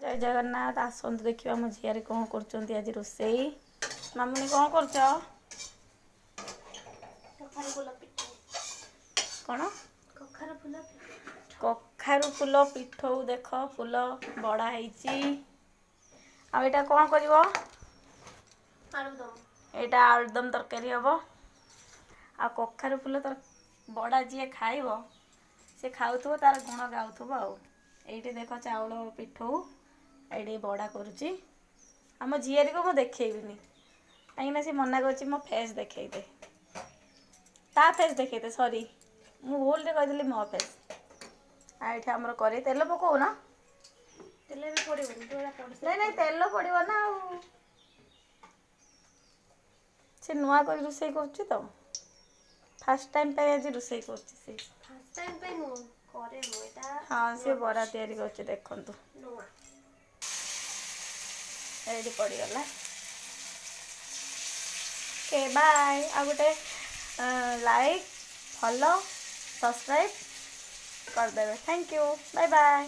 जय जगन्नाथ आसतु देखिए मो झील कौन कर आज रोषेई मामुनी कौन कर कौन कखारु फूल पिठौ देख फूल बड़ा है कौन कर यहाँ आलुदम तरकारी हम आ कखारु फूल तर बड़ा जी खाइब से खाऊ तार गुण गाउथब आईटी देख चाउल पिठौ ये बड़ा करुच्ची आम झील को मुझे देखनी कहीं सी मना कर मो फेस देखे दे ता फेस देखे दे सॉरी मु भूल रे कही मो फेस आईटी आमर करे तेल पकाऊ ना तेल भी पड़े नहीं तेल पड़ो ना से नुआ कर रोषे कर तो फास्ट टाइम पे आज रोषे कर हाँ सी बरा तैयारी कर देखु रेडी पड़गला ओके बाय आ गोटे लाइक फॉलो सब्सक्राइब करदे थैंक यू बाय बाय।